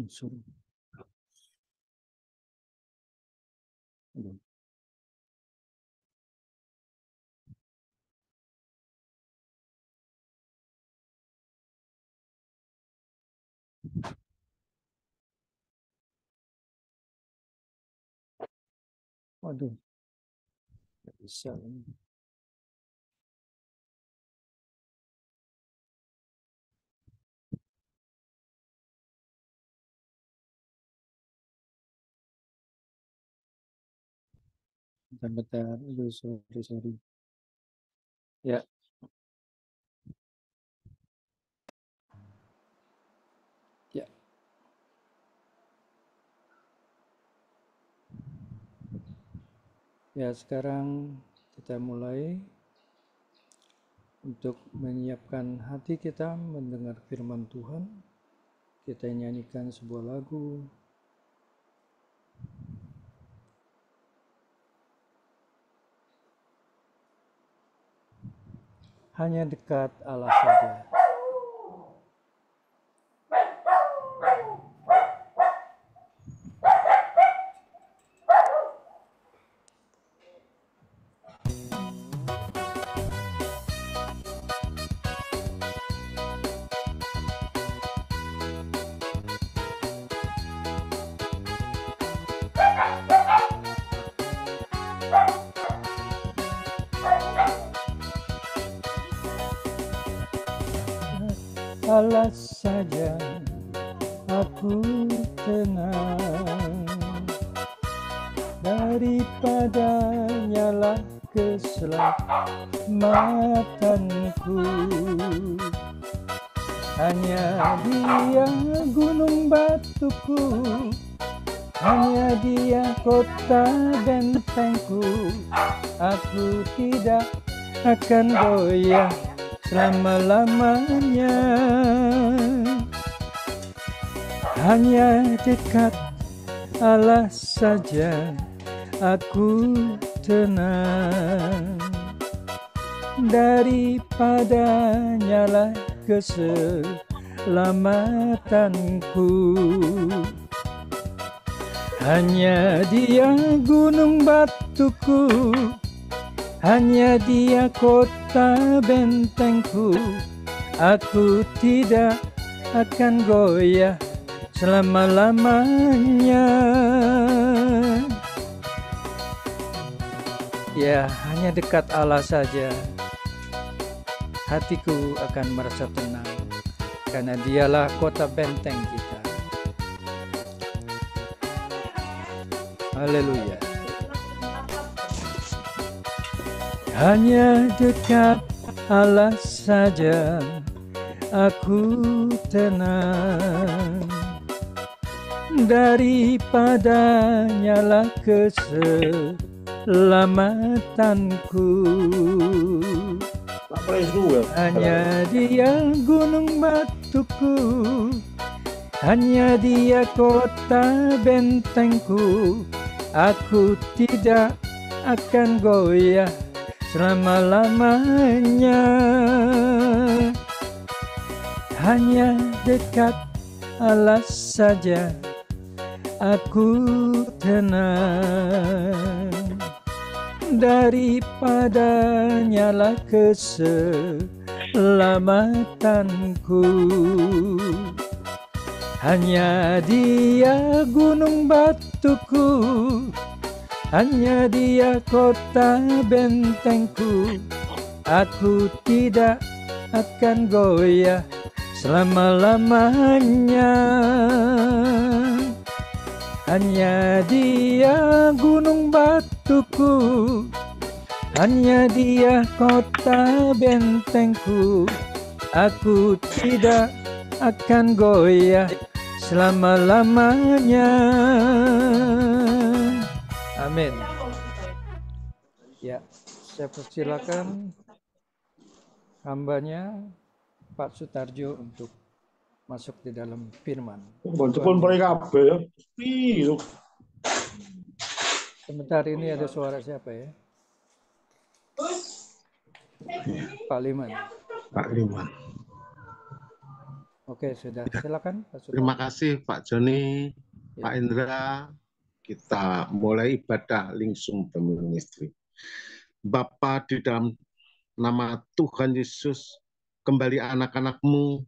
unsur. Waduh, nggak bisa ini. Bentar, aduh, sorry. Ya. Ya. Ya, sekarang kita mulai untuk menyiapkan hati kita mendengar firman Tuhan. Kita nyanyikan sebuah lagu. Hanya dekat Allah saja. Allah saja aku tenang, daripada nyala keselamatanku. Hanya Dia gunung batuku, hanya Dia kota bentengku. Aku tidak akan goyah selama-lamanya. Hanya dekat Allah saja aku tenang, daripada nyala keselamatanku. Hanya Dia gunung batuku, hanya Dia kota bentengku. Aku tidak akan goyah selama-lamanya. Ya, hanya dekat Allah saja hatiku akan merasa tenang, karena Dialah kota benteng kita. Haleluya. Hanya dekat Allah saja aku tenang, daripada nyala keselamatanku. Hanya Dia gunung batuku, hanya Dia kota bentengku. Aku tidak akan goyah selama-lamanya. Hanya dekat Allah saja aku tenang, daripada nyala keselamatanku. Hanya Dia gunung batuku, hanya Dia kota bentengku. Aku tidak akan goyah selama-lamanya. Hanya Dia gunung batuku, hanya Dia kota bentengku. Aku tidak akan goyah selama-lamanya. Amin. Ya, saya persilakan hambanya Pak Sutarjo untuk masuk di dalam firman. Sebentar, ini ada suara siapa ya? Pak Liman. Pak Liman. Oke, sudah. Ya, Silakan Pak terima Supardi. kasih Pak Joni, Pak Ya. Indra. Kita mulai ibadah Lingsum Family Ministry. Bapa, di dalam nama Tuhan Yesus, kembali anak-anakmu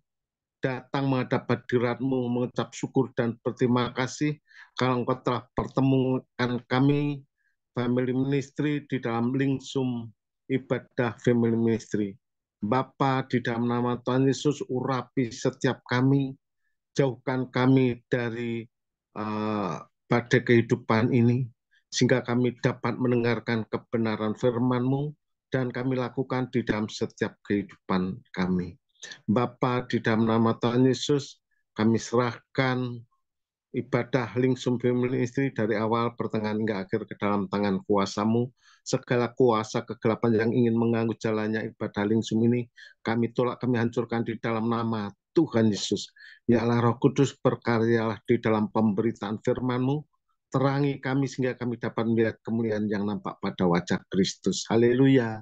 datang menghadap hadirat-Mu, mengucap syukur dan berterima kasih kalau Engkau telah pertemukan kami Family Ministry di dalam Lingsum ibadah Family Ministry. Bapa, di dalam nama Tuhan Yesus, urapi setiap kami, jauhkan kami dari badai kehidupan ini, sehingga kami dapat mendengarkan kebenaran firman-Mu dan kami lakukan di dalam setiap kehidupan kami. Bapa, di dalam nama Tuhan Yesus, kami serahkan ibadah Lingsum Family Ministry dari awal, pertengahan hingga akhir ke dalam tangan kuasa-Mu. Segala kuasa kegelapan yang ingin mengganggu jalannya ibadah Lingsum ini, kami tolak, kami hancurkan di dalam nama Tuhan Yesus. Ya Allah, Roh Kudus, berkaryalah di dalam pemberitaan firman-Mu, terangi kami sehingga kami dapat melihat kemuliaan yang nampak pada wajah Kristus. Haleluya.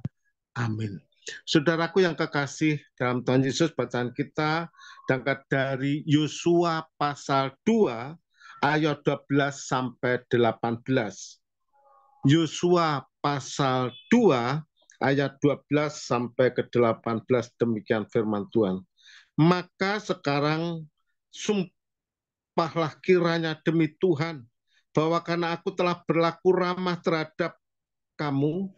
Amin. Saudaraku yang kekasih dalam Tuhan Yesus, bacaan kita diangkat dari Yosua pasal 2 ayat 12 sampai 18. Yosua pasal 2 ayat 12 sampai ke 18, demikian firman Tuhan. Maka sekarang sumpahlah kiranya demi Tuhan, bahwa karena aku telah berlaku ramah terhadapmu,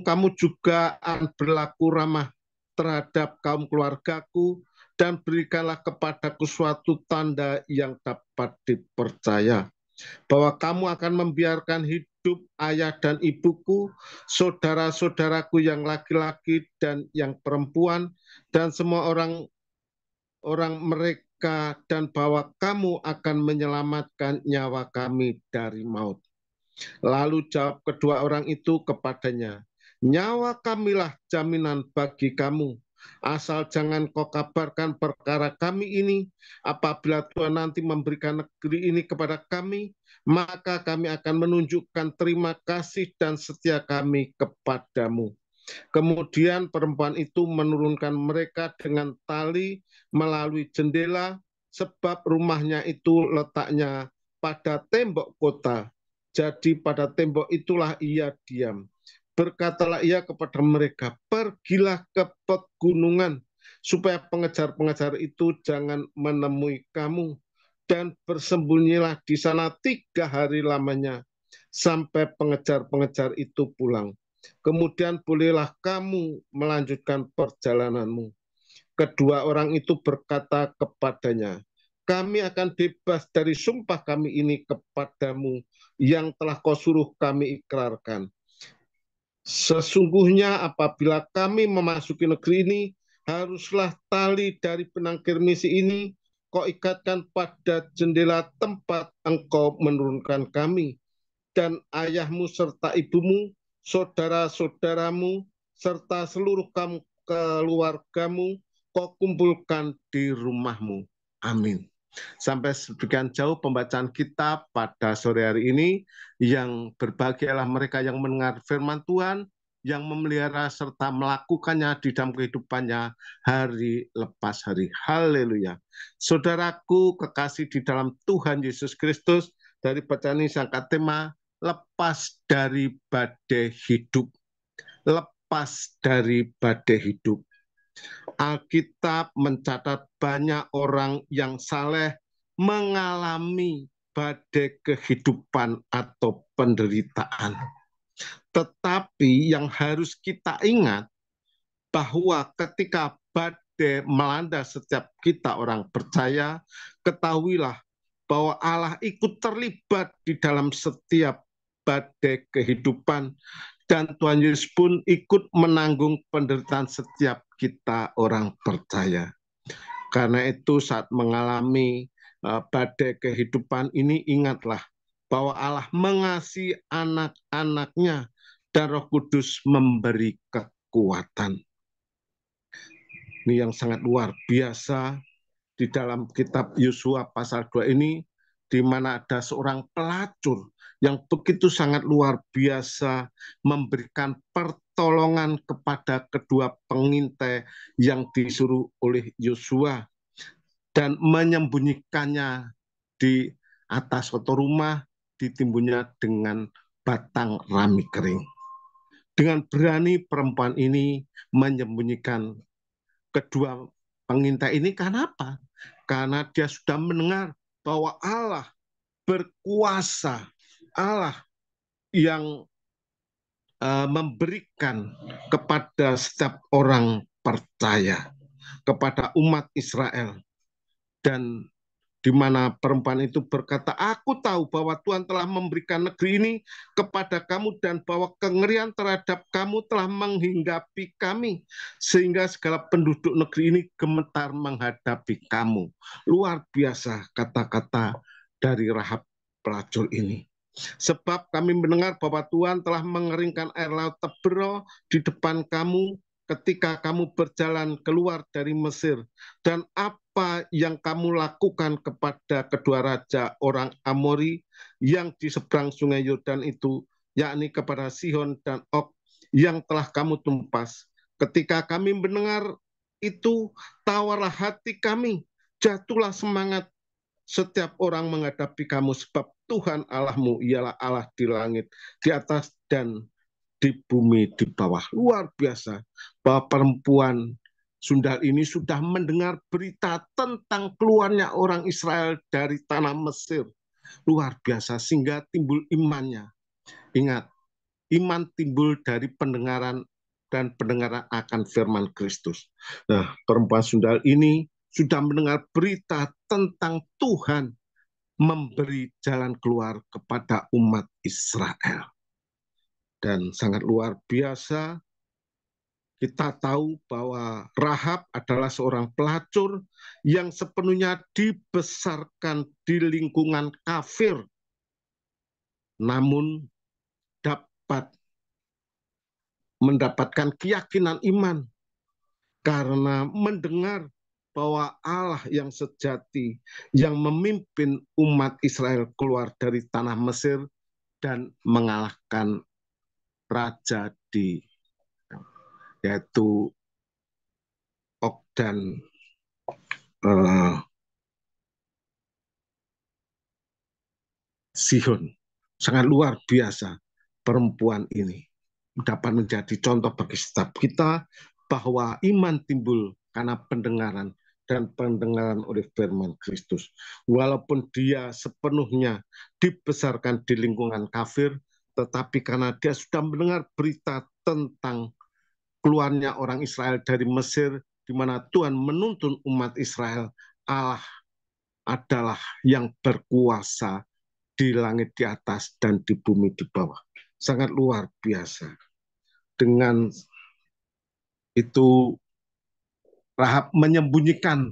kamu juga akan berlaku ramah terhadap kaum keluargaku, dan berikanlah kepadaku suatu tanda yang dapat dipercaya, bahwa kamu akan membiarkan hidup ayah dan ibuku, saudara-saudaraku yang laki-laki dan yang perempuan, dan semua orang mereka, dan bahwa kamu akan menyelamatkan nyawa kami dari maut. Lalu jawab kedua orang itu kepadanya, nyawa kamilah jaminan bagi kamu, asal jangan kau kabarkan perkara kami ini. Apabila Tuhan nanti memberikan negeri ini kepada kami, maka kami akan menunjukkan terima kasih dan setia kami kepadamu. Kemudian perempuan itu menurunkan mereka dengan tali melalui jendela, sebab rumahnya itu letaknya pada tembok kota. Jadi pada tembok itulah ia diam. Berkatalah ia kepada mereka, pergilah ke pegunungan, supaya pengejar-pengejar itu jangan menemui kamu, dan bersembunyilah di sana 3 hari lamanya, sampai pengejar-pengejar itu pulang. Kemudian bolehlah kamu melanjutkan perjalananmu. Kedua orang itu berkata kepadanya, kami akan bebas dari sumpah kami ini kepadamu, yang telah kau suruh kami ikrarkan. Sesungguhnya apabila kami memasuki negeri ini, haruslah tali dari benang kirmisi ini kau ikatkan pada jendela tempat engkau menurunkan kami, dan ayahmu serta ibumu, saudara-saudaramu, serta seluruh kamu keluargamu, kau kumpulkan di rumahmu. Amin. Sampai sebagian jauh pembacaan kita pada sore hari ini. Yang berbahagialah mereka yang mendengar firman Tuhan, yang memelihara serta melakukannya di dalam kehidupannya hari lepas hari. Haleluya. Saudaraku kekasih di dalam Tuhan Yesus Kristus, dari bacaan ini sangkat tema, lepas dari badai hidup. Lepas dari badai hidup. Alkitab mencatat banyak orang yang saleh mengalami badai kehidupan atau penderitaan. Tetapi yang harus kita ingat bahwa ketika badai melanda setiap kita orang percaya, ketahuilah bahwa Allah ikut terlibat di dalam setiap badai kehidupan, dan Tuhan Yesus pun ikut menanggung penderitaan setiap kita orang percaya. Karena itu saat mengalami badai kehidupan ini, ingatlah bahwa Allah mengasihi anak-anaknya dan Roh Kudus memberi kekuatan. Ini yang sangat luar biasa di dalam kitab Yosua pasal 2 ini, di mana ada seorang pelacur yang begitu sangat luar biasa, memberikan pertolongan kepada kedua pengintai yang disuruh oleh Yosua dan menyembunyikannya di atas suatu rumah, ditimbunnya dengan batang rami kering. Dengan berani perempuan ini menyembunyikan kedua pengintai ini karena apa? Karena dia sudah mendengar bahwa Allah berkuasa, Allah yang memberikan kepada setiap orang percaya, kepada umat Israel. Dan di mana perempuan itu berkata, aku tahu bahwa Tuhan telah memberikan negeri ini kepada kamu dan bahwa kengerian terhadap kamu telah menghinggapi kami, sehingga segala penduduk negeri ini gemetar menghadapi kamu. Luar biasa kata-kata dari Rahab pelacur ini. Sebab kami mendengar bahwa Tuhan telah mengeringkan air laut Tebero di depan kamu ketika kamu berjalan keluar dari Mesir, dan apa yang kamu lakukan kepada kedua raja orang Amori yang di seberang sungai Yordan itu, yakni kepada Sihon dan Og yang telah kamu tumpas. Ketika kami mendengar itu, tawarlah hati kami, jatuhlah semangat setiap orang menghadapi kamu, sebab Tuhan Allahmu ialah Allah di langit, di atas dan di bumi di bawah. Luar biasa bahwa perempuan Sundal ini sudah mendengar berita tentang keluarnya orang Israel dari tanah Mesir. Luar biasa, sehingga timbul imannya. Ingat, iman timbul dari pendengaran dan pendengaran akan firman Kristus. Nah, perempuan Sundal ini sudah mendengar berita tentang Tuhan memberi jalan keluar kepada umat Israel. Dan sangat luar biasa, kita tahu bahwa Rahab adalah seorang pelacur yang sepenuhnya dibesarkan di lingkungan kafir, namun dapat mendapatkan keyakinan iman karena mendengar bahwa Allah yang sejati yang memimpin umat Israel keluar dari tanah Mesir dan mengalahkan raja yaitu Og dan Sihon. Sangat luar biasa perempuan ini dapat menjadi contoh bagi setiap kita bahwa iman timbul karena pendengaran dan pendengaran oleh firman Kristus. Walaupun dia sepenuhnya dibesarkan di lingkungan kafir, tetapi karena dia sudah mendengar berita tentang keluarnya orang Israel dari Mesir, di mana Tuhan menuntun umat Israel, Allah adalah yang berkuasa di langit di atas dan di bumi di bawah. Sangat luar biasa. Dengan itu Rahab menyembunyikan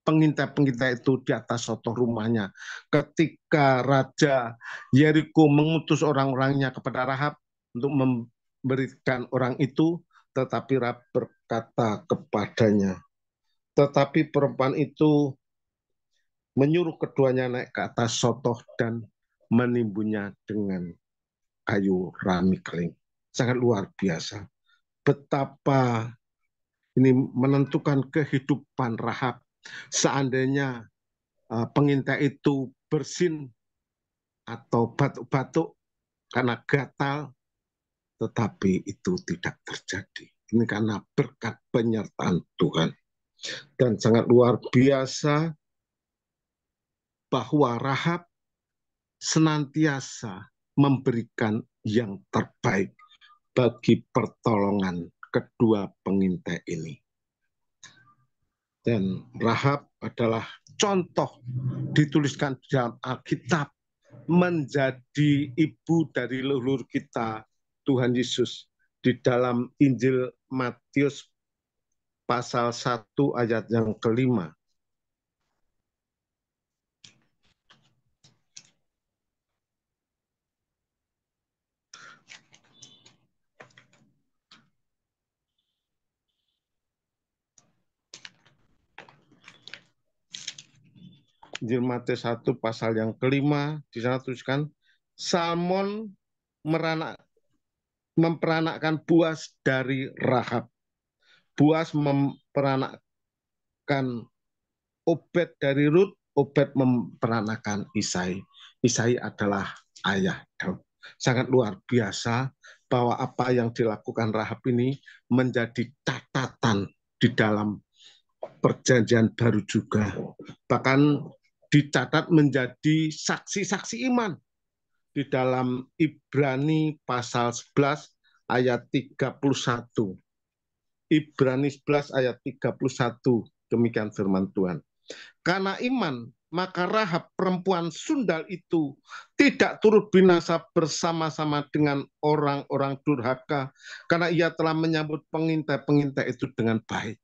pengintai-pengintai itu di atas sotoh rumahnya. Ketika Raja Yeriko mengutus orang-orangnya kepada Rahab untuk memberikan orang itu, tetapi Rahab berkata kepadanya, tetapi perempuan itu menyuruh keduanya naik ke atas sotoh dan menimbunnya dengan kayu rami kering. Sangat luar biasa. Betapa ini menentukan kehidupan Rahab. Seandainya pengintai itu bersin atau batuk-batuk karena gatal, tetapi itu tidak terjadi. Ini karena berkat penyertaan Tuhan. Dan sangat luar biasa bahwa Rahab senantiasa memberikan yang terbaik bagi pertolongan kedua pengintai ini. Dan Rahab adalah contoh dituliskan dalam Alkitab menjadi ibu dari leluhur kita, Tuhan Yesus, di dalam Injil Matius pasal 1 ayat yang kelima. Injil Matius 1 pasal yang kelima, di sana tuliskan, Salmon memperanakkan Boas dari Rahab. Boas memperanakkan Obed dari Rut, Obed memperanakkan Isai. Isai adalah ayah Daud. Sangat luar biasa bahwa apa yang dilakukan Rahab ini menjadi catatan di dalam perjanjian baru juga. Bahkan dicatat menjadi saksi-saksi iman di dalam Ibrani pasal 11 ayat 31. Ibrani 11 ayat 31, demikian firman Tuhan. Karena iman, maka Rahab perempuan sundal itu tidak turut binasa bersama-sama dengan orang-orang durhaka, karena ia telah menyambut pengintai-pengintai itu dengan baik.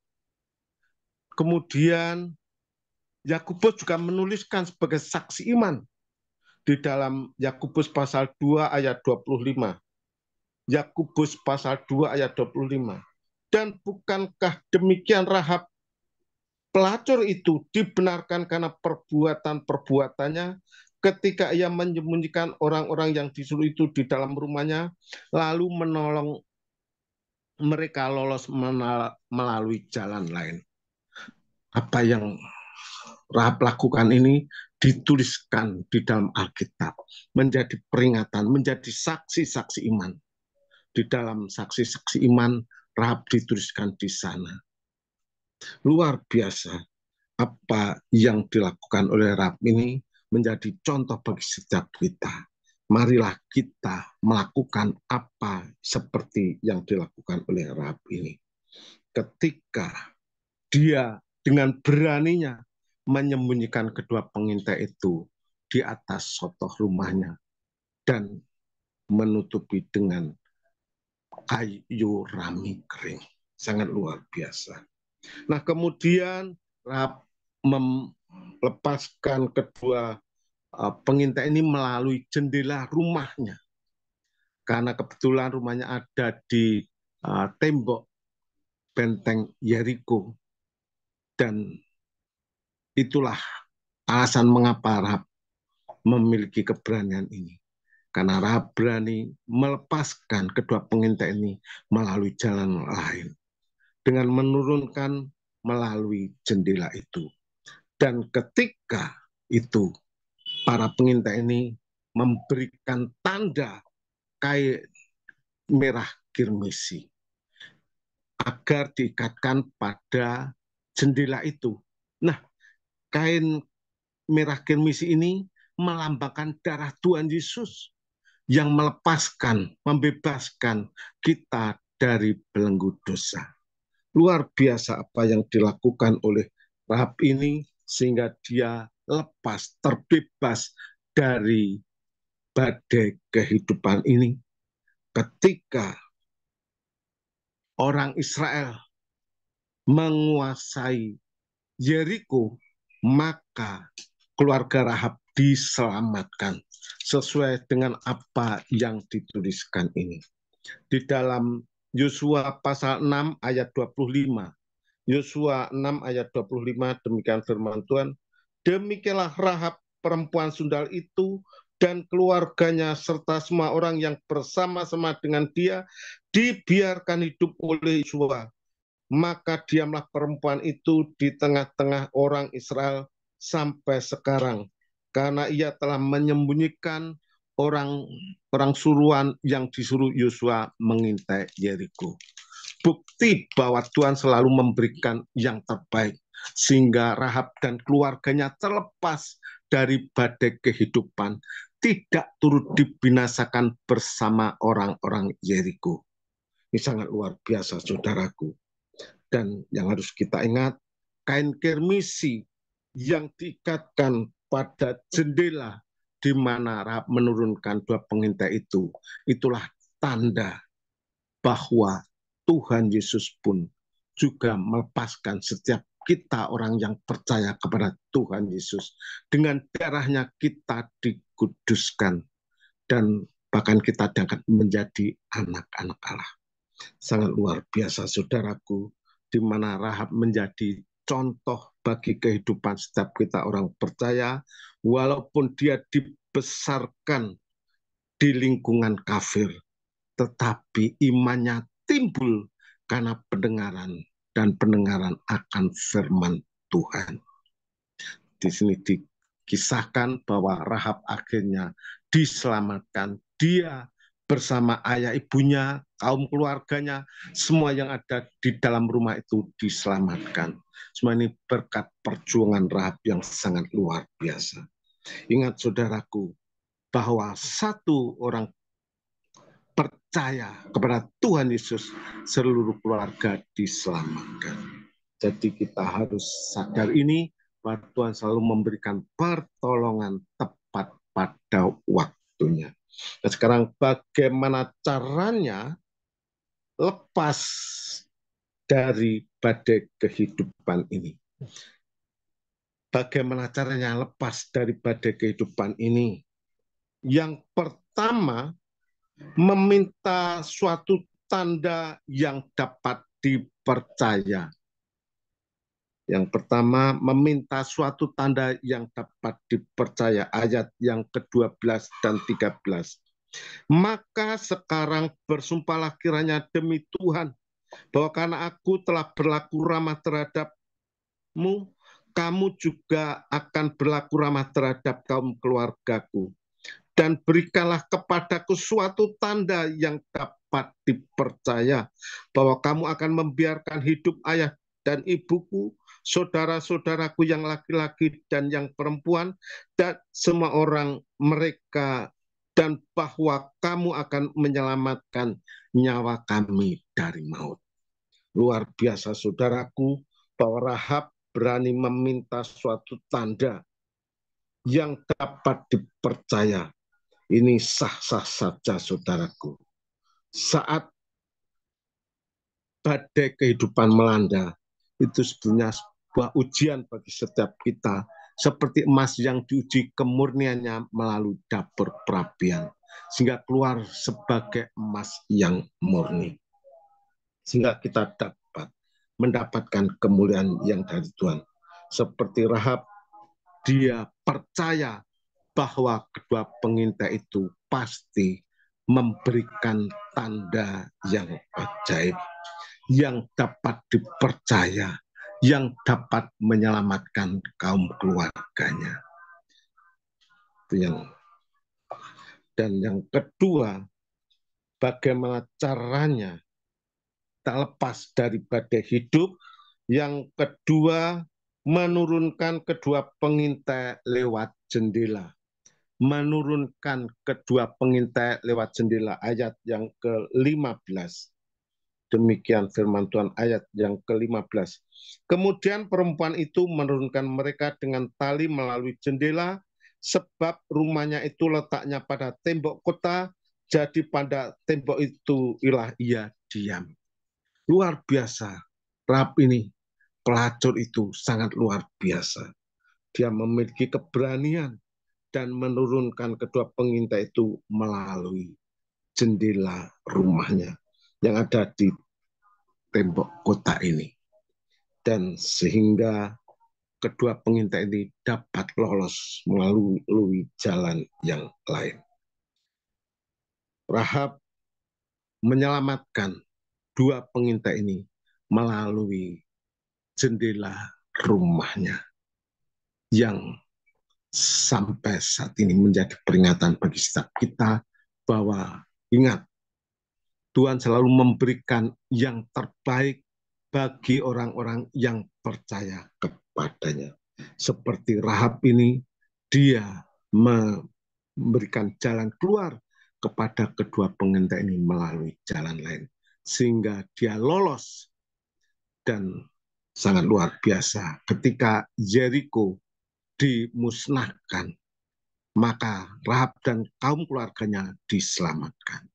Kemudian Yakobus juga menuliskan sebagai saksi iman di dalam Yakobus pasal 2 ayat 25. Yakobus pasal 2 ayat 25. Dan bukankah demikian Rahab pelacur itu dibenarkan karena perbuatan-perbuatannya ketika ia menyembunyikan orang-orang yang disuruh itu di dalam rumahnya, lalu menolong mereka lolos melalui jalan lain. Apa yang Rahab lakukan ini dituliskan di dalam Alkitab, menjadi peringatan, menjadi saksi-saksi iman. Di dalam saksi-saksi iman, Rahab dituliskan di sana. Luar biasa apa yang dilakukan oleh Rahab ini menjadi contoh bagi setiap kita. Marilah kita melakukan apa seperti yang dilakukan oleh Rahab ini. Ketika dia dengan beraninya menyembunyikan kedua pengintai itu di atas sotoh rumahnya dan menutupi dengan kayu rami kering. Sangat luar biasa. Nah, kemudian Rahab melepaskan kedua pengintai ini melalui jendela rumahnya. Karena kebetulan rumahnya ada di tembok benteng Yeriko. Dan itulah alasan mengapa Rahab memiliki keberanian ini. Karena Rahab berani melepaskan kedua pengintai ini melalui jalan lain. Dengan menurunkan melalui jendela itu. Dan ketika itu para pengintai ini memberikan tanda kain merah kirmisi agar diikatkan pada jendela itu. Nah, kain merah kirmisi ini melambangkan darah Tuhan Yesus yang melepaskan, membebaskan kita dari belenggu dosa. Luar biasa apa yang dilakukan oleh Rahab ini sehingga dia lepas, terbebas dari badai kehidupan ini. Ketika orang Israel menguasai Yeriko, maka keluarga Rahab diselamatkan sesuai dengan apa yang dituliskan ini. Di dalam Yosua pasal 6 ayat 25. Yosua 6 ayat 25, demikian firman Tuhan. Demikianlah Rahab perempuan sundal itu dan keluarganya serta semua orang yang bersama-sama dengan dia dibiarkan hidup oleh Yosua. Maka diamlah perempuan itu di tengah-tengah orang Israel sampai sekarang, karena ia telah menyembunyikan orang suruhan yang disuruh Yosua mengintai Yeriko. Bukti bahwa Tuhan selalu memberikan yang terbaik, sehingga Rahab dan keluarganya terlepas dari badai kehidupan, tidak turut dibinasakan bersama orang-orang Yeriko. Ini sangat luar biasa, saudaraku. Dan yang harus kita ingat, kain kirmisi yang diikatkan pada jendela di mana Rahab menurunkan dua pengintai itu, itulah tanda bahwa Tuhan Yesus pun juga melepaskan setiap kita orang yang percaya kepada Tuhan Yesus. Dengan darahnya kita dikuduskan dan bahkan kita dapat menjadi anak-anak Allah. Sangat luar biasa, saudaraku, di mana Rahab menjadi contoh bagi kehidupan setiap kita orang percaya, walaupun dia dibesarkan di lingkungan kafir, tetapi imannya timbul karena pendengaran dan pendengaran akan firman Tuhan. Di sini dikisahkan bahwa Rahab akhirnya diselamatkan. Dia bersama ayah ibunya, kaum keluarganya, semua yang ada di dalam rumah itu diselamatkan. Semua ini berkat perjuangan Rahab yang sangat luar biasa. Ingat saudaraku, bahwa satu orang percaya kepada Tuhan Yesus, seluruh keluarga diselamatkan. Jadi kita harus sadar ini, bahwa Tuhan selalu memberikan pertolongan tepat pada waktunya. Nah, sekarang bagaimana caranya lepas dari badai kehidupan ini? Bagaimana caranya lepas dari badai kehidupan ini? Yang pertama, meminta suatu tanda yang dapat dipercaya. Yang pertama, meminta suatu tanda yang dapat dipercaya. Ayat yang ke-12 dan 13. Maka sekarang bersumpahlah kiranya demi Tuhan, bahwa karena aku telah berlaku ramah terhadapmu, kamu juga akan berlaku ramah terhadap kaum keluargaku. Dan berikanlah kepadaku suatu tanda yang dapat dipercaya, bahwa kamu akan membiarkan hidup ayah dan ibuku, saudara-saudaraku yang laki-laki dan yang perempuan, dan semua orang mereka, dan bahwa kamu akan menyelamatkan nyawa kami dari maut. Luar biasa saudaraku, bahwa Rahab berani meminta suatu tanda yang dapat dipercaya. Ini sah-sah saja saudaraku. Saat badai kehidupan melanda, itu sebenarnya sebuah ujian bagi setiap kita. Seperti emas yang diuji kemurniannya melalui dapur perapian. Sehingga keluar sebagai emas yang murni. Sehingga kita dapat mendapatkan kemuliaan yang dari Tuhan. Seperti Rahab, dia percaya bahwa kedua pengintai itu pasti memberikan tanda yang ajaib, yang dapat dipercaya, yang dapat menyelamatkan kaum keluarganya. Dan yang kedua, bagaimana caranya tak lepas dari badai hidup. Yang kedua, menurunkan kedua pengintai lewat jendela. Menurunkan kedua pengintai lewat jendela, ayat yang ke-15. Demikian firman Tuhan, ayat yang ke-15. Kemudian perempuan itu menurunkan mereka dengan tali melalui jendela, sebab rumahnya itu letaknya pada tembok kota, jadi pada tembok itu ia diam. Luar biasa. Rahab ini, pelacur itu sangat luar biasa. Dia memiliki keberanian dan menurunkan kedua pengintai itu melalui jendela rumahnya yang ada di tembok kota ini. Dan sehingga kedua pengintai ini dapat lolos melalui jalan yang lain. Rahab menyelamatkan dua pengintai ini melalui jendela rumahnya yang sampai saat ini menjadi peringatan bagi setiap kita bahwa ingat, Tuhan selalu memberikan yang terbaik bagi orang-orang yang percaya kepadanya. Seperti Rahab ini, dia memberikan jalan keluar kepada kedua pengintai ini melalui jalan lain. Sehingga dia lolos. Dan sangat luar biasa ketika Yeriko dimusnahkan, maka Rahab dan kaum keluarganya diselamatkan.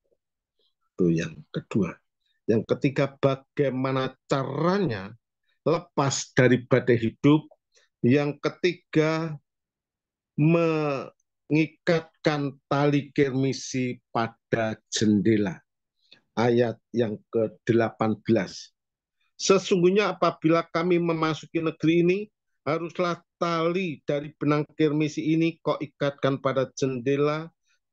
Itu yang kedua. Yang ketiga, bagaimana caranya lepas dari badai hidup. Yang ketiga, mengikatkan tali kirmisi pada jendela. Ayat yang ke-18. Sesungguhnya apabila kami memasuki negeri ini, haruslah tali dari benang kirmisi ini kau ikatkan pada jendela,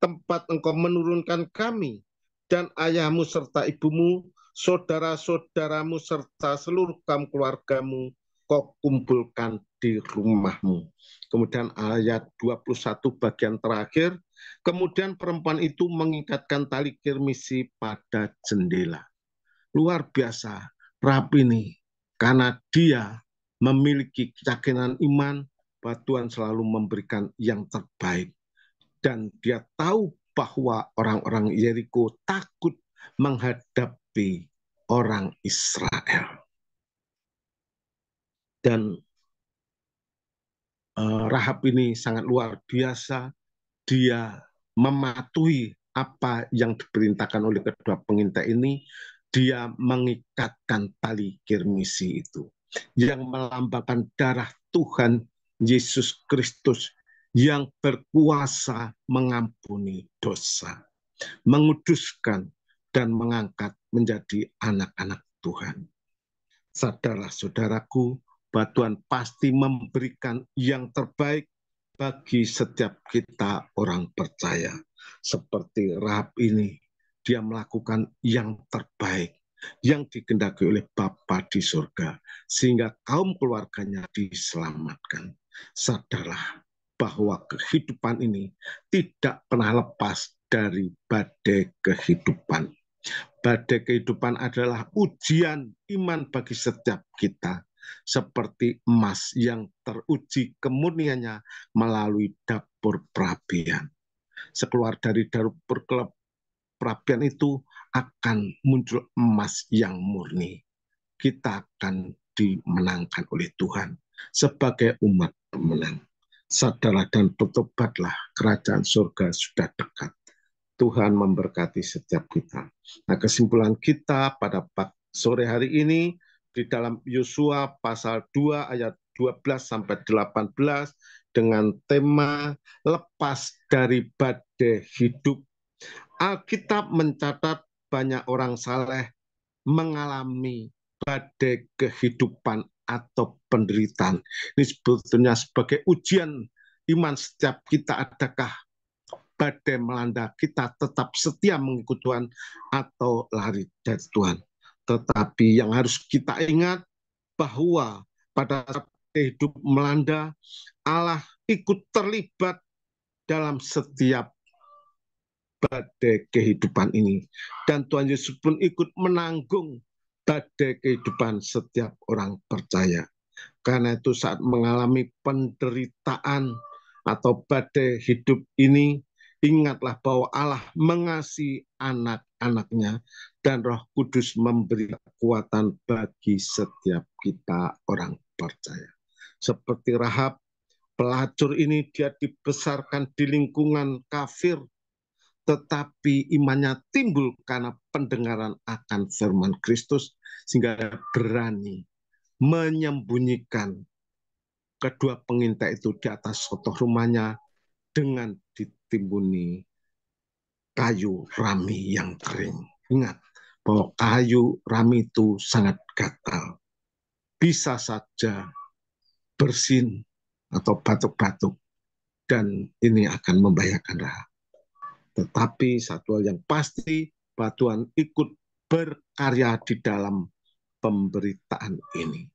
tempat engkau menurunkan kami, dan ayahmu serta ibumu, saudara-saudaramu serta seluruh kaum keluargamu, kau kumpulkan di rumahmu. Kemudian ayat 21 bagian terakhir, kemudian perempuan itu mengikatkan tali kirmisi pada jendela. Luar biasa, Rahab ini, karena dia memiliki keyakinan iman bahwa Tuhan selalu memberikan yang terbaik. Dan dia tahu bahwa orang-orang Yeriko takut menghadapi orang Israel. Dan Rahab ini sangat luar biasa, dia mematuhi apa yang diperintahkan oleh kedua pengintai ini, dia mengikatkan tali kirmisi itu, yang melambangkan darah Tuhan Yesus Kristus yang berkuasa mengampuni dosa, menguduskan, dan mengangkat menjadi anak-anak Tuhan. Saudara-saudaraku, bahwa Tuhan pasti memberikan yang terbaik bagi setiap kita orang percaya. Seperti Rahab ini, dia melakukan yang terbaik, yang dikehendaki oleh Bapa di surga, sehingga kaum keluarganya diselamatkan. Sadarlah bahwa kehidupan ini tidak pernah lepas dari badai kehidupan. Badai kehidupan adalah ujian iman bagi setiap kita, seperti emas yang teruji kemurniannya melalui dapur perapian. Sekeluar dari dapur perapian itu akan muncul emas yang murni. Kita akan dimenangkan oleh Tuhan sebagai umat pemenang. Sadarlah dan bertobatlah, kerajaan surga sudah dekat. Tuhan memberkati setiap kita. Nah, kesimpulan kita pada sore hari ini di dalam Yosua pasal 2 ayat 12 sampai 18 dengan tema lepas dari badai hidup. Alkitab mencatat banyak orang saleh mengalami badai kehidupan atau penderitaan. Ini sebetulnya sebagai ujian iman setiap kita. Adakah badai melanda kita tetap setia mengikuti Tuhan atau lari dari Tuhan? Tetapi yang harus kita ingat bahwa pada saat hidup melanda, Allah ikut terlibat dalam setiap badai kehidupan ini. Dan Tuhan Yesus pun ikut menanggung badai kehidupan setiap orang percaya. Karena itu saat mengalami penderitaan atau badai hidup ini, ingatlah bahwa Allah mengasihi anak-anaknya dan Roh Kudus memberi kekuatan bagi setiap kita orang percaya. Seperti Rahab, pelacur ini dia dibesarkan di lingkungan kafir, tetapi imannya timbul karena pendengaran akan firman Kristus, sehingga berani menyembunyikan kedua pengintai itu di atas sotoh rumahnya dengan ditimbuni kayu rami yang kering. Ingat bahwa kayu rami itu sangat gatal. Bisa saja bersin atau batuk-batuk, dan ini akan membahayakan Rahab. Tetapi satu hal yang pasti, bahwa Tuhan ikut berkarya di dalam pemberitaan ini.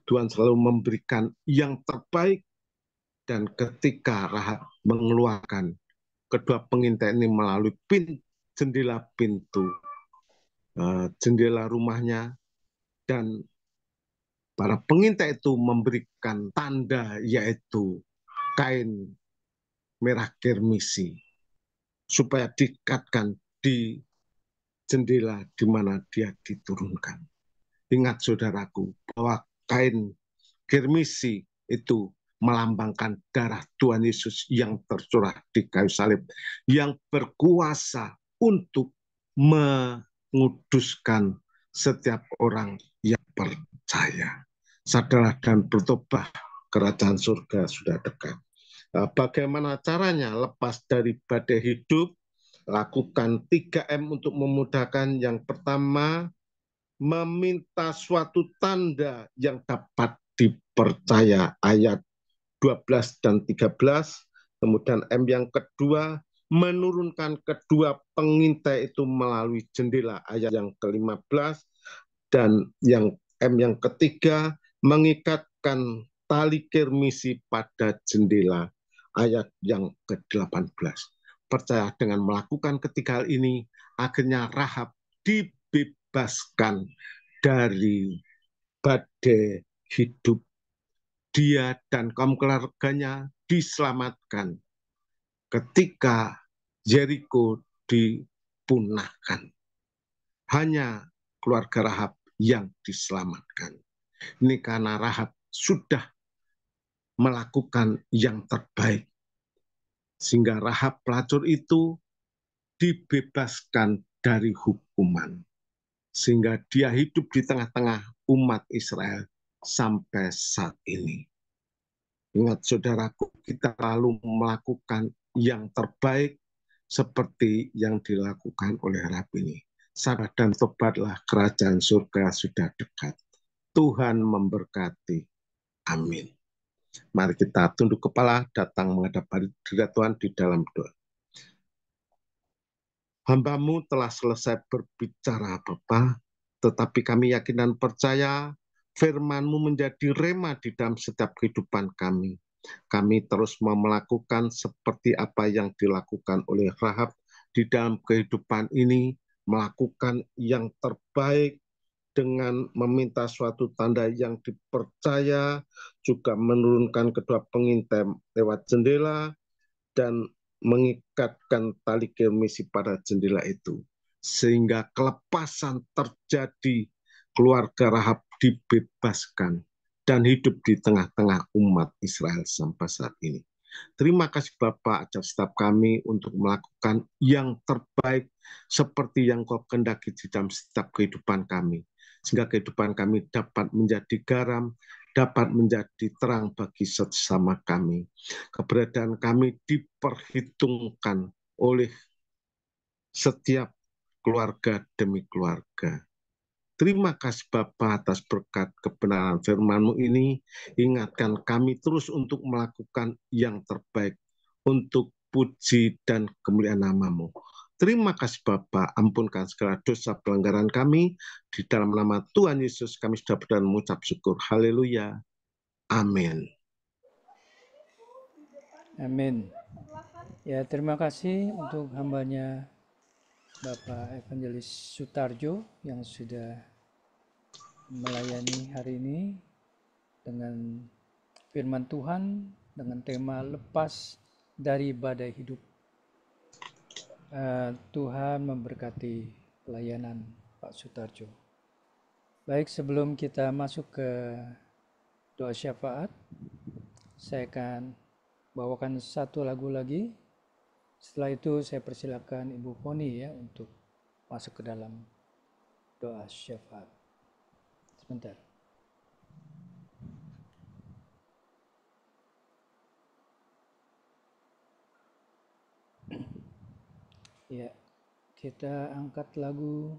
Tuhan selalu memberikan yang terbaik, dan ketika Rahab mengeluarkan kedua pengintai ini melalui jendela pintu, jendela rumahnya, dan para pengintai itu memberikan tanda, yaitu kain merah kirmisi, supaya diikatkan di jendela di mana dia diturunkan. Ingat saudaraku, bahwa kain kirmisi itu melambangkan darah Tuhan Yesus yang tercurah di kayu salib, yang berkuasa untuk menguduskan setiap orang yang percaya. Sadarlah dan bertobat, kerajaan surga sudah dekat. Bagaimana caranya lepas dari badai hidup? Lakukan 3M untuk memudahkan. Yang pertama, meminta suatu tanda yang dapat dipercaya, ayat 12 dan 13. Kemudian M yang kedua, menurunkan kedua pengintai itu melalui jendela, ayat yang ke-15, dan yang ketiga, mengikatkan tali kirmisi pada jendela, ayat yang ke-18. Percaya dengan melakukan ketiga hal ini, akhirnya Rahab dibebaskan dari badai hidup. Dia dan kaum keluarganya diselamatkan ketika Jericho dipunahkan. Hanya keluarga Rahab yang diselamatkan. Ini karena Rahab sudah melakukan yang terbaik. Sehingga Rahab pelacur itu dibebaskan dari hukuman. Sehingga dia hidup di tengah-tengah umat Israel sampai saat ini. Ingat saudaraku, kita lalu melakukan yang terbaik seperti yang dilakukan oleh Rahab ini. Sadar dan tobatlah, kerajaan surga sudah dekat. Tuhan memberkati. Amin. Mari kita tunduk kepala, datang menghadap hadirat Tuhan di dalam doa. Hamba-Mu telah selesai berbicara, Bapa, tetapi kami yakin dan percaya firman-Mu menjadi rema di dalam setiap kehidupan kami. Kami terus mau melakukan seperti apa yang dilakukan oleh Rahab di dalam kehidupan ini, melakukan yang terbaik dengan meminta suatu tanda yang dipercaya, juga menurunkan kedua pengintai lewat jendela, dan mengikatkan tali kirmisi pada jendela itu. Sehingga kelepasan terjadi, keluarga Rahab dibebaskan, dan hidup di tengah-tengah umat Israel sampai saat ini. Terima kasih Bapak atas setiap kami untuk melakukan yang terbaik seperti yang Kau kehendaki di dalam setiap kehidupan kami. Sehingga kehidupan kami dapat menjadi garam, dapat menjadi terang bagi sesama kami. Keberadaan kami diperhitungkan oleh setiap keluarga demi keluarga. Terima kasih Bapa atas berkat kebenaran firman-Mu ini. Ingatkan kami terus untuk melakukan yang terbaik untuk puji dan kemuliaan nama-Mu. Terima kasih Bapa, ampunkan segala dosa pelanggaran kami. Di dalam nama Tuhan Yesus kami sudah berdoa dan mengucap syukur. Haleluya. Amin. Amin. Ya, terima kasih untuk hambanya Bapak Evangelis Sutarjo yang sudah melayani hari ini dengan firman Tuhan dengan tema lepas dari badai hidup. Tuhan memberkati pelayanan Pak Sutarjo. Baik, sebelum kita masuk ke doa syafaat, saya akan bawakan satu lagu lagi. Setelah itu saya persilakan Ibu Poni ya untuk masuk ke dalam doa syafaat. Sebentar. Ya, kita angkat lagu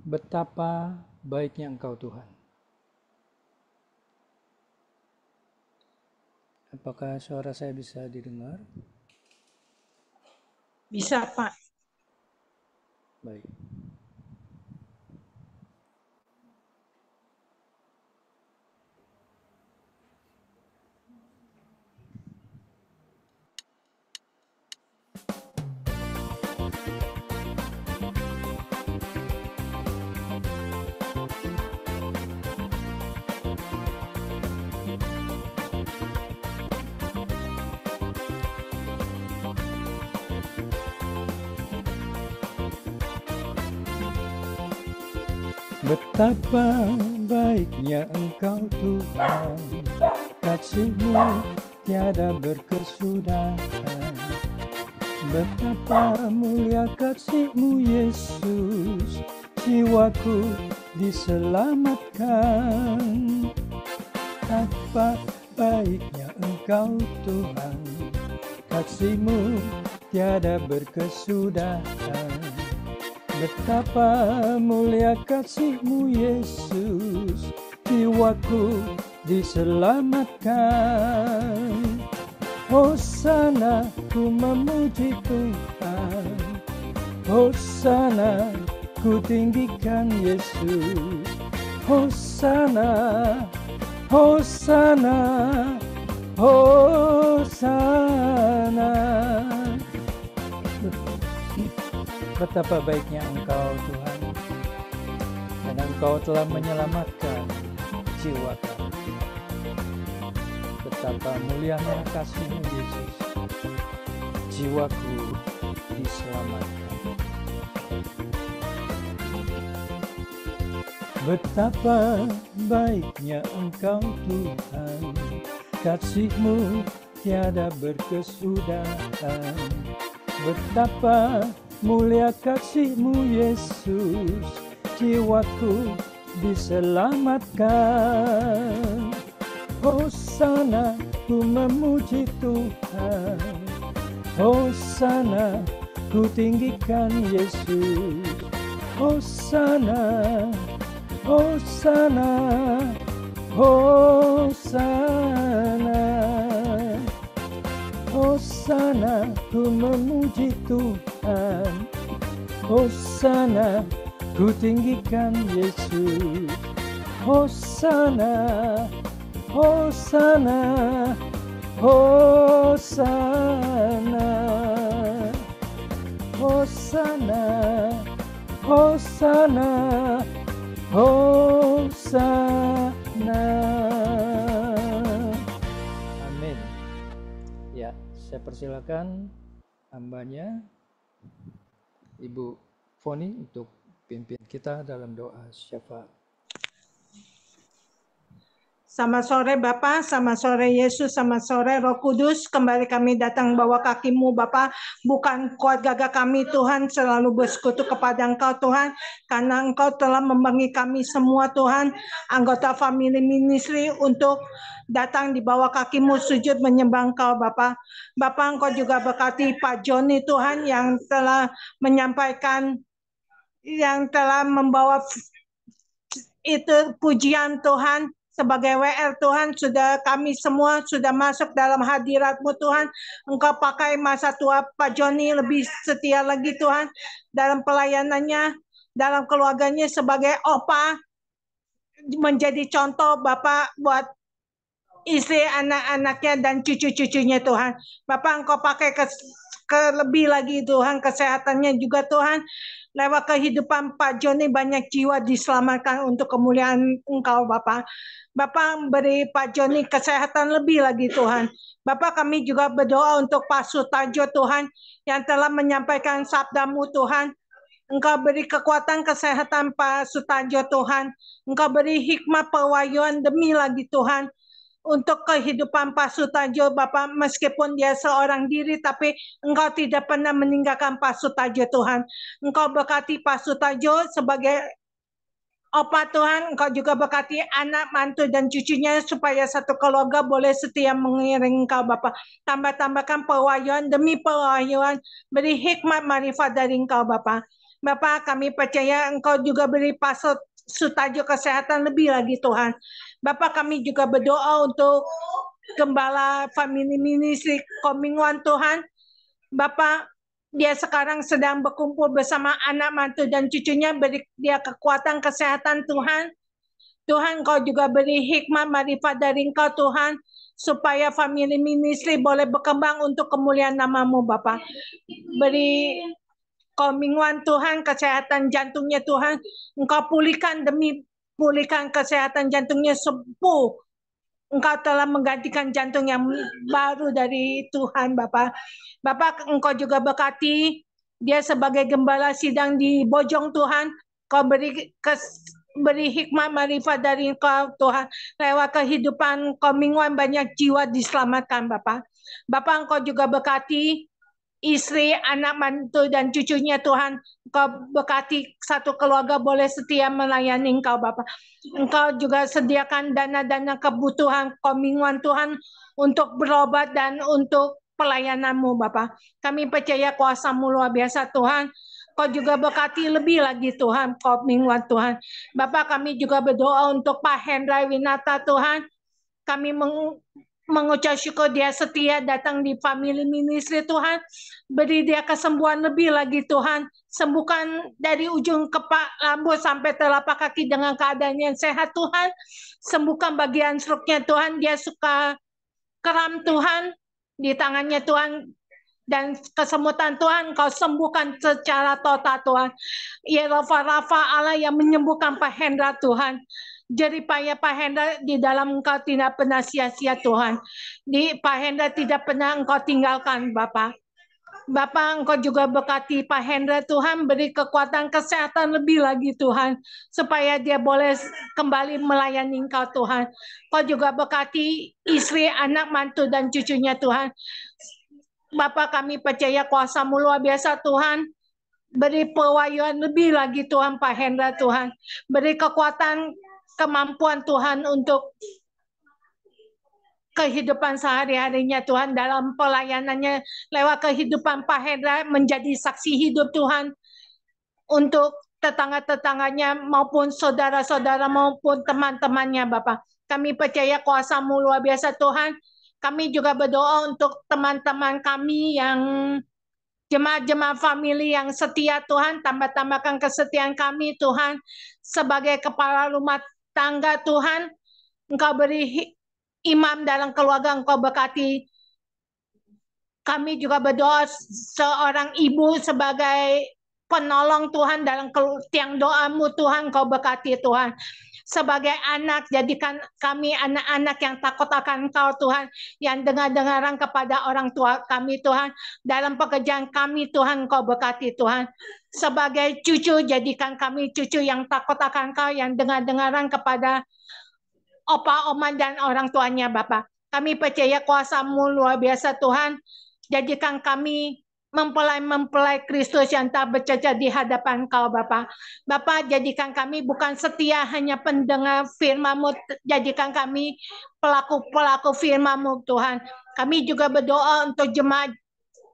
Betapa Baiknya Engkau Tuhan. Apakah suara saya bisa didengar? Bisa, Pak. Baik. Betapa baiknya Engkau Tuhan, kasih-Mu tiada berkesudahan. Betapa mulia kasih-Mu Yesus, jiwaku diselamatkan. Apa baiknya Engkau Tuhan, kasih-Mu tiada berkesudahan. Betapa mulia kasih-Mu Yesus, jiwaku diselamatkan. Hosana, ku memuji Tuhan. Hosana, ku tinggikan Yesus. Hosana, Hosana, Hosana. Betapa baiknya Engkau Tuhan, dan Engkau telah menyelamatkan jiwa kami. Betapa mulianya kasih-Mu Yesus, jiwaku diselamatkan. Betapa baiknya Engkau Tuhan, kasih-Mu tiada berkesudahan. Betapa mulia kasih-Mu Yesus, jiwaku diselamatkan. Hosana, ku memuji Tuhan. Hosana, ku tinggikan Yesus. Hosana, Hosana, Hosana. Hosana, ku memuji Tuhan. Hosana, ku tinggikan Yesus. Hosana, Hosana, Hosana. Hosana, Hosana, Hosana. Amin. Ya, saya persilakan hambanya Ibu Foni untuk pimpin kita dalam doa syafaat. Selamat sore Bapak, selamat sore Yesus, selamat sore Roh Kudus. Kembali kami datang bawa kaki-Mu Bapak. Bukan kuat gagah kami Tuhan, selalu bersekutu kepada Engkau Tuhan. Karena Engkau telah membagi kami semua Tuhan, anggota family ministry, untuk datang di bawah kaki-Mu, sujud menyembah Engkau Bapak. Bapak, Engkau juga berkati Pak Joni Tuhan yang telah menyampaikan, yang telah membawa itu pujian Tuhan. Sebagai WL Tuhan, sudah kami semua sudah masuk dalam hadirat-Mu Tuhan. Engkau pakai masa tua Pak Joni lebih setia lagi Tuhan, dalam pelayanannya, dalam keluarganya sebagai opa, menjadi contoh Bapak buat istri, anak-anaknya, dan cucu-cucunya Tuhan. Bapak, Engkau pakai lebih lagi Tuhan, kesehatannya juga Tuhan. Lewat kehidupan Pak Joni banyak jiwa diselamatkan untuk kemuliaan Engkau Bapak. Bapak beri Pak Joni kesehatan lebih lagi Tuhan. Bapak, kami juga berdoa untuk Pak Sutarjo Tuhan, yang telah menyampaikan sabda-Mu Tuhan. Engkau beri kekuatan kesehatan Pak Sutarjo Tuhan. Engkau beri hikmat pewahyuan demi lagi Tuhan, untuk kehidupan Pak Sutarjo Bapak, meskipun dia seorang diri, tapi Engkau tidak pernah meninggalkan Pak Sutarjo Tuhan. Engkau berkati Pak Sutarjo sebagai opa Tuhan. Engkau juga berkati anak, mantu, dan cucunya, supaya satu keluarga boleh setia mengiring Engkau Bapak. Tambah-tambahkan pewahyuan demi pewahyuan, beri hikmat marifat dari Engkau Bapak. Bapak, kami percaya Engkau juga beri Pak Sutarjo kesehatan lebih lagi Tuhan. Bapak, kami juga berdoa untuk Gembala Family Ministry Coming One Tuhan. Bapak, dia sekarang sedang berkumpul bersama anak, mantu, dan cucunya. Beri dia kekuatan kesehatan Tuhan. Tuhan, Engkau juga beri hikmat marifat dari Engkau Tuhan, supaya family ministry boleh berkembang untuk kemuliaan nama-Mu Bapak. Beri Coming One Tuhan kesehatan jantungnya Tuhan. Engkau pulihkan demi pulihkan kesehatan jantungnya sembuh. Engkau telah menggantikan jantung yang baru dari Tuhan Bapak. Bapak, Engkau juga berkati dia sebagai gembala sidang di Bojong Tuhan. Kau beri hikmat marifat dari Engkau Tuhan. Lewat kehidupan Coming One banyak jiwa diselamatkan Bapak. Bapak, Engkau juga berkati istri, anak, mantu, dan cucunya Tuhan. Engkau berkati satu keluarga boleh setia melayani Engkau Bapa. Engkau juga sediakan dana-dana kebutuhan kominguan Tuhan untuk berobat dan untuk pelayananmu Bapa. Kami percaya kuasa-Mu luar biasa Tuhan. Kau juga berkati lebih lagi Tuhan, kominguan Tuhan. Bapak kami juga berdoa untuk Pak Hendra Winata Tuhan. Kami mengucap syukur dia setia datang di family ministry Tuhan. Beri dia kesembuhan lebih lagi Tuhan. Sembuhkan dari ujung kepala rambut sampai telapak kaki dengan keadaan yang sehat Tuhan. Sembuhkan bagian struknya Tuhan. Dia suka kram Tuhan di tangannya Tuhan. Dan kesemutan Tuhan kau sembuhkan secara total Tuhan. Ya Rafa Allah yang menyembuhkan Pak Hendra Tuhan. Jerih payah Pak Hendra di dalam Engkau tidak pernah sia-sia Tuhan. Di Pak Hendra tidak pernah Engkau tinggalkan Bapak. Bapak Engkau juga berkati Pak Hendra Tuhan, beri kekuatan kesehatan lebih lagi Tuhan, supaya dia boleh kembali melayani Engkau Tuhan. Engkau juga berkati istri, anak, mantu, dan cucunya Tuhan. Bapak kami percaya kuasa-Mu luar biasa Tuhan. Beri pewahyuan lebih lagi Tuhan Pak Hendra Tuhan. Beri kekuatan kemampuan Tuhan untuk kehidupan sehari-harinya Tuhan dalam pelayanannya lewat kehidupan Pak Hendra menjadi saksi hidup Tuhan untuk tetangga-tetangganya maupun saudara-saudara maupun teman-temannya Bapak. Kami percaya kuasa-Mu luar biasa Tuhan. Kami juga berdoa untuk teman-teman kami yang jemaat-jemaat family yang setia Tuhan, tambah-tambahkan kesetiaan kami Tuhan sebagai kepala rumah tangga Tuhan. Engkau beri imam dalam keluarga, Engkau berkati. Kami juga berdoa seorang ibu sebagai penolong Tuhan dalam tiang doa-Mu Tuhan, Engkau berkati Tuhan. Sebagai anak, jadikan kami anak-anak yang takut akan Engkau Tuhan, yang dengar-dengaran kepada orang tua kami Tuhan. Dalam pekerjaan kami Tuhan, Engkau berkati Tuhan. Sebagai cucu, jadikan kami cucu yang takut akan Engkau, yang dengar-dengaran kepada opa, oma, dan orang tuanya Bapak. Kami percaya kuasa-Mu luar biasa Tuhan. Jadikan kami mempelai Kristus yang tak bercacat di hadapan Kau Bapa. Bapa, jadikan kami bukan setia hanya pendengar firman-Mu, jadikan kami pelaku-pelaku firman-Mu Tuhan. Kami juga berdoa untuk jemaat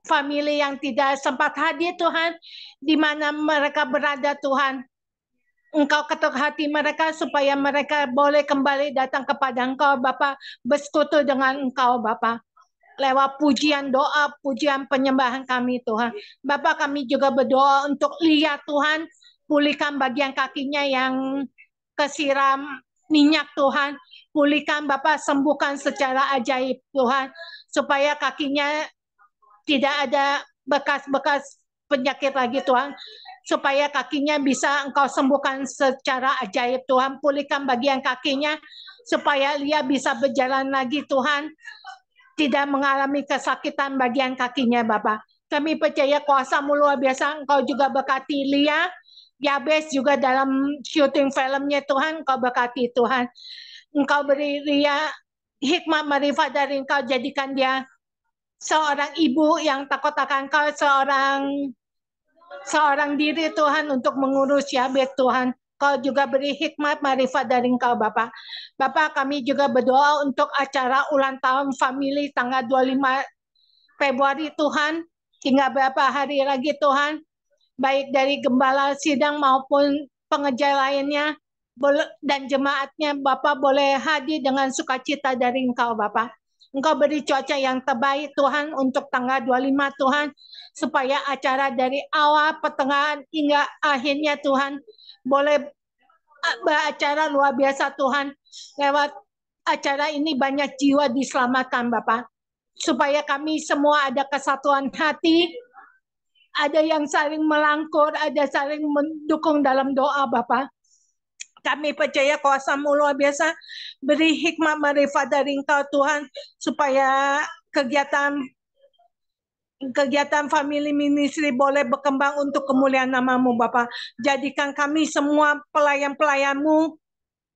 family yang tidak sempat hadir Tuhan, di mana mereka berada Tuhan. Engkau ketuk hati mereka supaya mereka boleh kembali datang kepada Engkau Bapa, bersekutu dengan Engkau Bapa. Lewat pujian doa, pujian penyembahan kami Tuhan. Bapak kami juga berdoa untuk Lia Tuhan, pulihkan bagian kakinya yang kesiram minyak Tuhan. Pulihkan Bapak, sembuhkan secara ajaib Tuhan, supaya kakinya tidak ada bekas-bekas penyakit lagi Tuhan. Supaya kakinya bisa Engkau sembuhkan secara ajaib Tuhan. Pulihkan bagian kakinya, supaya Lia bisa berjalan lagi Tuhan. Tidak mengalami kesakitan bagian kakinya Bapak. Kami percaya kuasa-Mu luar biasa. Engkau juga berkati Lia, Yabes juga dalam syuting filmnya Tuhan. Engkau berkati Tuhan. Engkau beri Lia hikmat marifat dari Engkau. Jadikan dia seorang ibu yang takut akan Engkau. Seorang diri Tuhan untuk mengurus Yabes Tuhan. Kau juga beri hikmat marifat dari Engkau Bapak. Bapak kami juga berdoa untuk acara ulang tahun family tanggal 25 Februari Tuhan. Tinggal berapa hari lagi Tuhan. Baik dari gembala sidang maupun pengejar lainnya. Dan jemaatnya Bapak boleh hadir dengan sukacita dari Engkau Bapak. Engkau beri cuaca yang terbaik Tuhan untuk tanggal 25 Tuhan. Supaya acara dari awal, pertengahan hingga akhirnya Tuhan boleh beracara luar biasa Tuhan. Lewat acara ini banyak jiwa diselamatkan Bapak. Supaya kami semua ada kesatuan hati, ada yang saling melangkur, ada saling mendukung dalam doa Bapak. Kami percaya kuasa-Mu luar biasa. Beri hikmat marifat dari Engkau Tuhan, supaya kegiatan family ministry boleh berkembang untuk kemuliaan nama-Mu Bapak. Jadikan kami semua pelayan-pelayan-Mu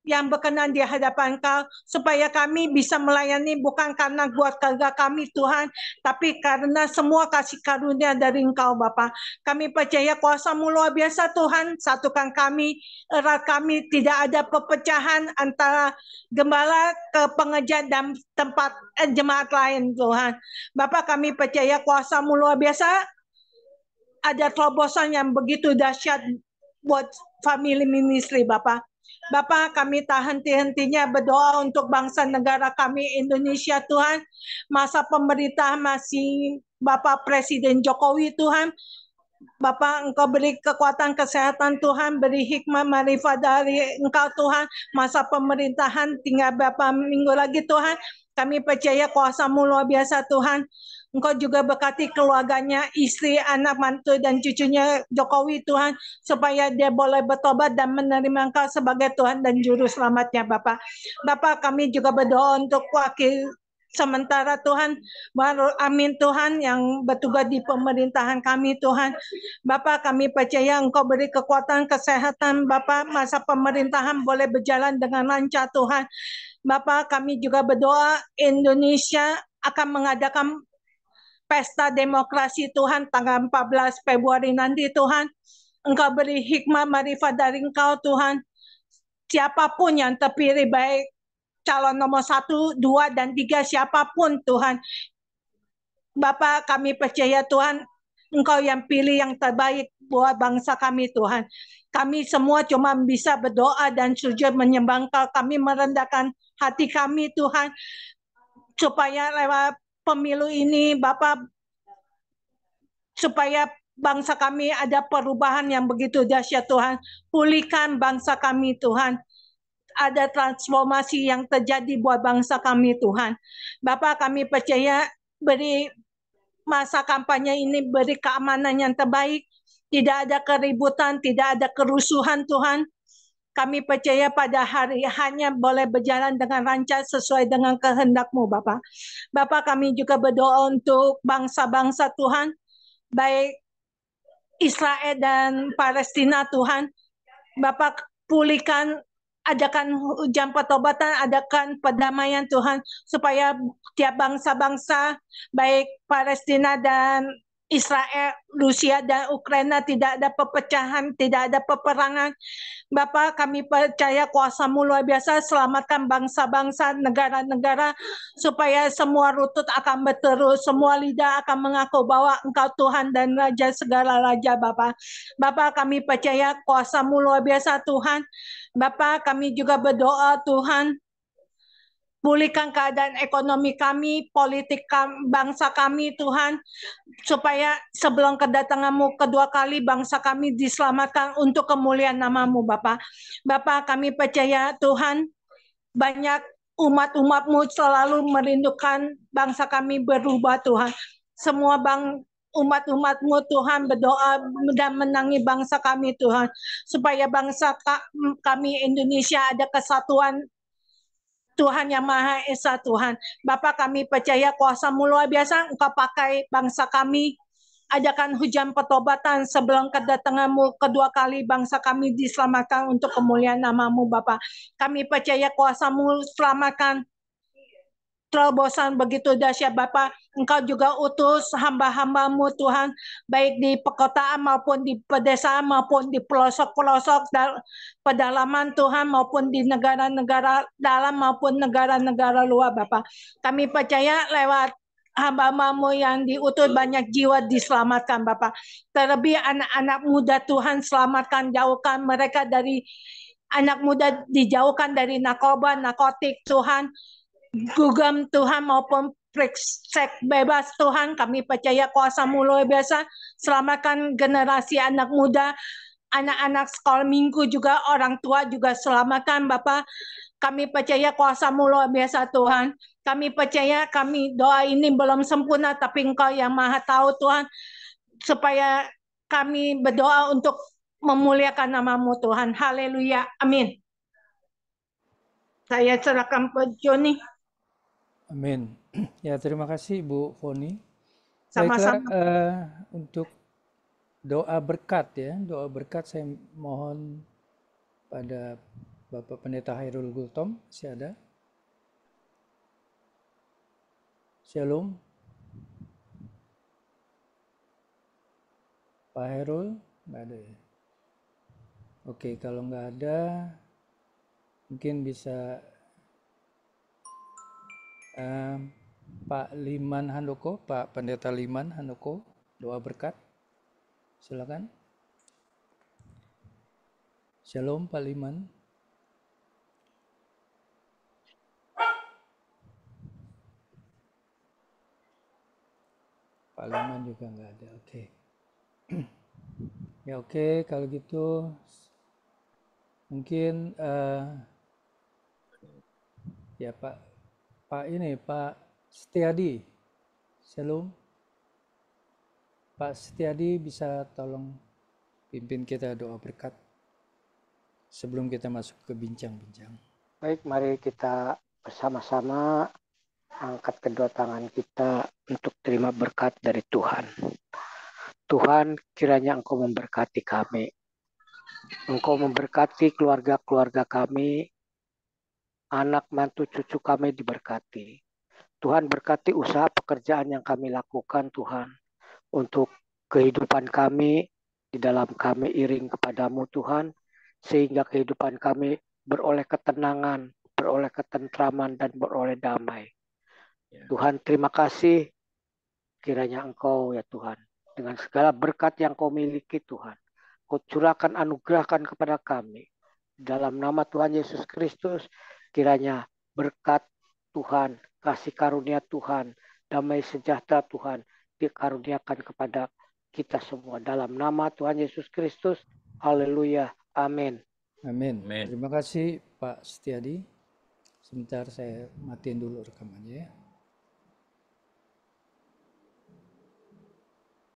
yang berkenan di hadapan Engkau, supaya kami bisa melayani bukan karena kuat kerja kami Tuhan, tapi karena semua kasih karunia dari Engkau Bapa. Kami percaya kuasa-Mu luar biasa Tuhan, satukan kami, erat kami, tidak ada perpecahan antara gembala ke pengejar dan tempat jemaat lain Tuhan. Bapa, kami percaya kuasa-Mu luar biasa, ada terobosan yang begitu dahsyat buat family ministry Bapak. Bapak, kami tak henti-hentinya berdoa untuk bangsa negara kami Indonesia Tuhan. Masa pemerintah masih Bapak Presiden Jokowi Tuhan. Bapak, Engkau beri kekuatan kesehatan Tuhan, beri hikmah marifat dari Engkau Tuhan. Masa pemerintahan tinggal beberapa minggu lagi Tuhan. Kami percaya kuasa-Mu luar biasa Tuhan. Engkau juga berkati keluarganya, istri, anak, mantu, dan cucunya Jokowi Tuhan, supaya dia boleh bertobat dan menerima Engkau sebagai Tuhan dan Juru Selamatnya Bapak. Bapak, kami juga berdoa untuk wakil sementara Tuhan, amin Tuhan, yang bertugas di pemerintahan kami Tuhan. Bapak, kami percaya Engkau beri kekuatan kesehatan Bapak, masa pemerintahan boleh berjalan dengan lancar Tuhan. Bapak, kami juga berdoa Indonesia akan mengadakan pesta demokrasi Tuhan tanggal 14 Februari nanti Tuhan. Engkau beri hikmah marifat dari Engkau Tuhan. Siapapun yang terpilih, baik calon nomor 1, 2, dan 3, siapapun Tuhan. Bapak, kami percaya Tuhan, Engkau yang pilih yang terbaik buat bangsa kami Tuhan. Kami semua cuma bisa berdoa dan sujud menyembah Engkau. Kami merendahkan hati kami Tuhan, supaya lewat pemilu ini Bapak, supaya bangsa kami ada perubahan yang begitu dahsyat Tuhan. Pulihkan bangsa kami Tuhan. Ada transformasi yang terjadi buat bangsa kami Tuhan. Bapak, kami percaya beri masa kampanye ini, beri keamanan yang terbaik. Tidak ada keributan, tidak ada kerusuhan Tuhan. Kami percaya pada hari hanya boleh berjalan dengan lancar sesuai dengan kehendak-Mu Bapak. Bapak, kami juga berdoa untuk bangsa-bangsa Tuhan, baik Israel dan Palestina Tuhan. Bapak, pulihkan, adakan hujan pertobatan, adakan perdamaian Tuhan, supaya tiap bangsa-bangsa, baik Palestina dan Israel, Rusia dan Ukraina, tidak ada perpecahan, tidak ada peperangan. Bapak, kami percaya kuasa-Mu luar biasa, selamatkan bangsa-bangsa, negara-negara, supaya semua lutut akan berteru, semua lidah akan mengaku bahwa Engkau Tuhan dan Raja segala Raja Bapak. Bapak, kami percaya kuasa-Mu luar biasa Tuhan. Bapak, kami juga berdoa Tuhan, pulihkan keadaan ekonomi kami, politik bangsa kami Tuhan, supaya sebelum kedatangan-Mu kedua kali bangsa kami diselamatkan untuk kemuliaan nama-Mu Bapak. Bapak, kami percaya Tuhan, banyak umat-umat-Mu selalu merindukan bangsa kami berubah Tuhan. Semua umat-umat-Mu Tuhan berdoa dan menangi bangsa kami Tuhan, supaya bangsa kami Indonesia ada kesatuan Tuhan yang Maha Esa Tuhan. Bapak, kami percaya kuasa-Mu luar biasa, Engkau pakai bangsa kami, adakan hujan pertobatan sebelum kedatangan-Mu kedua kali bangsa kami diselamatkan untuk kemuliaan nama-Mu Bapak. Kami percaya kuasa-Mu selamatkan terobosan begitu dahsyat Bapak. Engkau juga utus hamba-hamba-Mu Tuhan, baik di perkotaan maupun di pedesaan maupun di pelosok-pelosok pedalaman Tuhan, maupun di negara-negara dalam maupun negara-negara luar Bapak. Kami percaya lewat hamba-hamba-Mu yang diutus banyak jiwa diselamatkan Bapak. Terlebih anak-anak muda Tuhan, selamatkan, jauhkan mereka dari anak muda, dijauhkan dari narkoba, narkotik Tuhan, gugam Tuhan, maupun seks bebas Tuhan. Kami percaya kuasa-Mu luar biasa, selamatkan generasi anak muda, anak-anak sekolah minggu juga, orang tua juga selamatkan Bapak. Kami percaya kuasa-Mu luar biasa Tuhan. Kami percaya doa ini belum sempurna, tapi Engkau yang Maha tahu Tuhan, supaya kami berdoa untuk memuliakan nama-Mu Tuhan. Haleluya, amin. Saya serahkan ke Joni. Amin. Ya, terima kasih Ibu Foni. Sama-sama. Baiklah, untuk doa berkat ya, doa berkat saya mohon pada Bapak Pendeta Hairul Gultom, masih ada? Shalom. Pak Hairul, nggak ada ya? Oke, kalau nggak ada, mungkin bisa Pak Liman Handoko, Pak Pendeta Liman Handoko, doa berkat. Silakan. Shalom Pak Liman. Pak Liman juga nggak ada. Oke. Ya oke, kalau gitu mungkin ya Pak Setiadi. Shalom. Pak Setiadi bisa tolong pimpin kita doa berkat sebelum kita masuk ke bincang-bincang. Baik, mari kita bersama-sama angkat kedua tangan kita untuk terima berkat dari Tuhan. Tuhan, kiranya Engkau memberkati kami. Engkau memberkati keluarga-keluarga kami, anak, mantu, cucu kami diberkati. Tuhan, berkati usaha pekerjaan yang kami lakukan, Tuhan, untuk kehidupan kami, di dalam kami iring kepadamu, Tuhan, sehingga kehidupan kami beroleh ketenangan, beroleh ketentraman, dan beroleh damai. Tuhan, terima kasih kiranya Engkau, ya Tuhan, dengan segala berkat yang Kau miliki, Tuhan, Kau curahkan, anugerahkan kepada kami. Dalam nama Tuhan Yesus Kristus, kiranya berkat Tuhan, kasih karunia Tuhan, damai sejahtera Tuhan, dikaruniakan kepada kita semua. Dalam nama Tuhan Yesus Kristus, haleluya, amin. Amin. Terima kasih Pak Setiadi. Sebentar saya matiin dulu rekamannya ya.